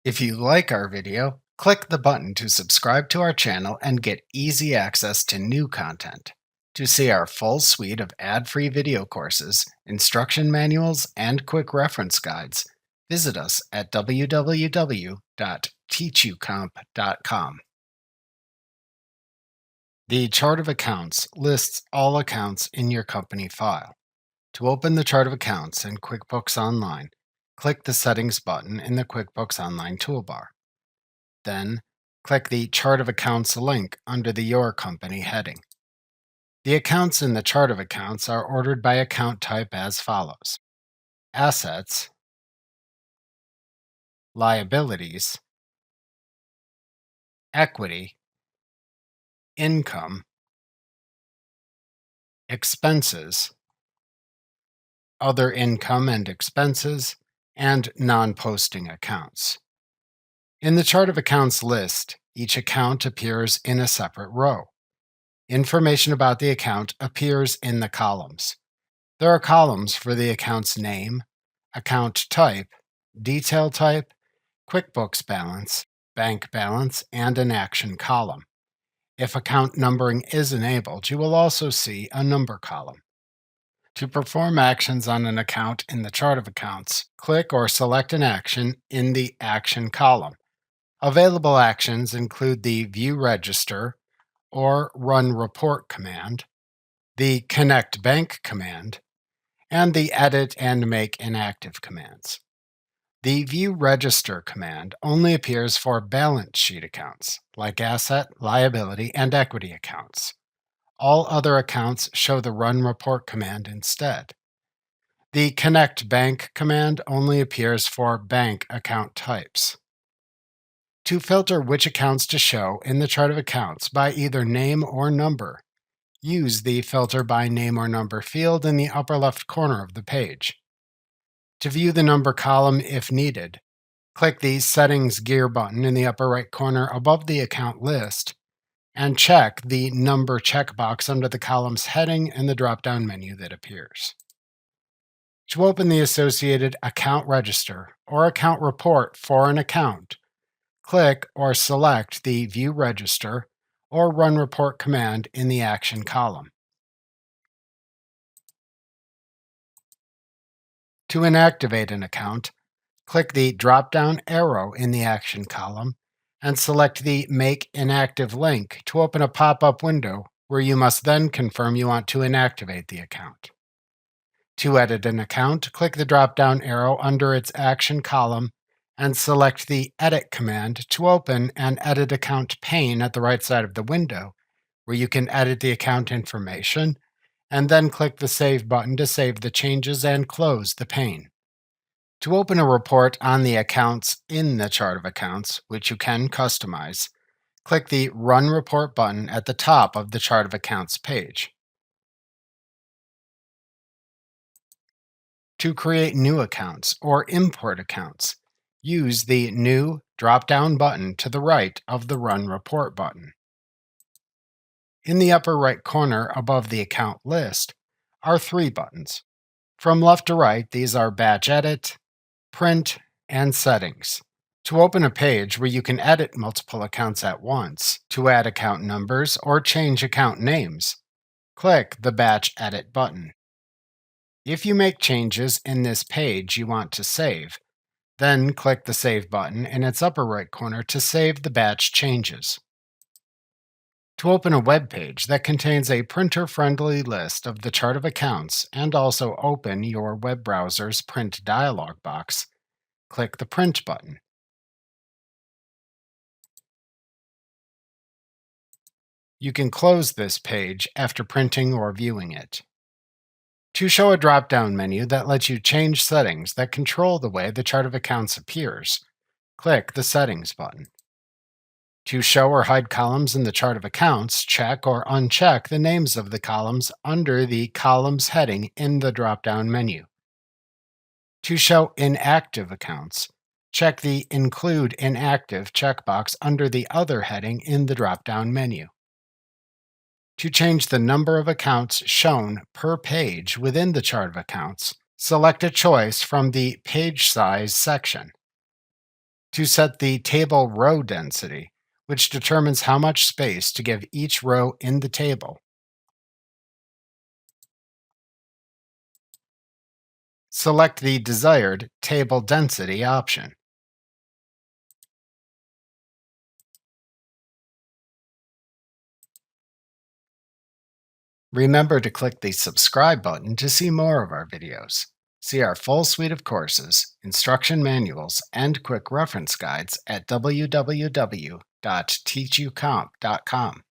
If you like our video, click the button to subscribe to our channel and get easy access to new content. To see our full suite of ad-free video courses, instruction manuals, and quick reference guides, visit us at www.teachucomp.com. The Chart of Accounts lists all accounts in your company file. To open the Chart of Accounts in QuickBooks Online, click the Settings button in the QuickBooks Online toolbar. Then, click the Chart of Accounts link under the Your Company heading. The accounts in the Chart of Accounts are ordered by account type as follows: Assets, Liabilities, Equity, Income, Expenses, Other Income and Expenses, and Non-Posting Accounts. In the Chart of Accounts list, each account appears in a separate row. Information about the account appears in the columns. There are columns for the account's name, account type, detail type, QuickBooks balance, bank balance, and an action column. If account numbering is enabled, you will also see a number column. To perform actions on an account in the Chart of Accounts, click or select an action in the Action column. Available actions include the View Register or Run Report command, the Connect Bank command, and the Edit and Make Inactive commands. The View Register command only appears for balance sheet accounts, like asset, liability, and equity accounts. All other accounts show the Run Report command instead. The Connect Bank command only appears for bank account types. To filter which accounts to show in the Chart of Accounts by either name or number, use the Filter by Name or Number field in the upper left corner of the page. To view the number column if needed, click the Settings gear button in the upper right corner above the account list and check the Number checkbox under the column's heading in the drop-down menu that appears. To open the associated Account Register or Account Report for an account, click or select the View Register or Run Report command in the Action column. To inactivate an account, click the drop-down arrow in the Action column and select the Make Inactive link to open a pop-up window where you must then confirm you want to inactivate the account. To edit an account, click the drop-down arrow under its Action column and select the Edit command to open an Edit Account pane at the right side of the window, where you can edit the account information, and then click the Save button to save the changes and close the pane. To open a report on the accounts in the Chart of Accounts, which you can customize, click the Run Report button at the top of the Chart of Accounts page. To create new accounts or import accounts, use the New drop-down button to the right of the Run Report button. In the upper right corner above the account list are three buttons. From left to right, these are Batch Edit, Print, and Settings. To open a page where you can edit multiple accounts at once, to add account numbers or change account names, click the Batch Edit button. If you make changes in this page you want to save, then click the Save button in its upper right corner to save the batch changes. To open a web page that contains a printer-friendly list of the Chart of Accounts and also open your web browser's print dialog box, click the Print button. You can close this page after printing or viewing it. To show a drop-down menu that lets you change settings that control the way the Chart of Accounts appears, click the Settings button. To show or hide columns in the Chart of Accounts, check or uncheck the names of the columns under the Columns heading in the drop-down menu. To show inactive accounts, check the Include Inactive checkbox under the Other heading in the drop-down menu. To change the number of accounts shown per page within the Chart of Accounts, select a choice from the Page Size section. to set the table row density, which determines how much space to give each row in the table. Select the desired table density option. Remember to click the subscribe button to see more of our videos. See our full suite of courses, instruction manuals, and quick reference guides at www.teachucomp.com.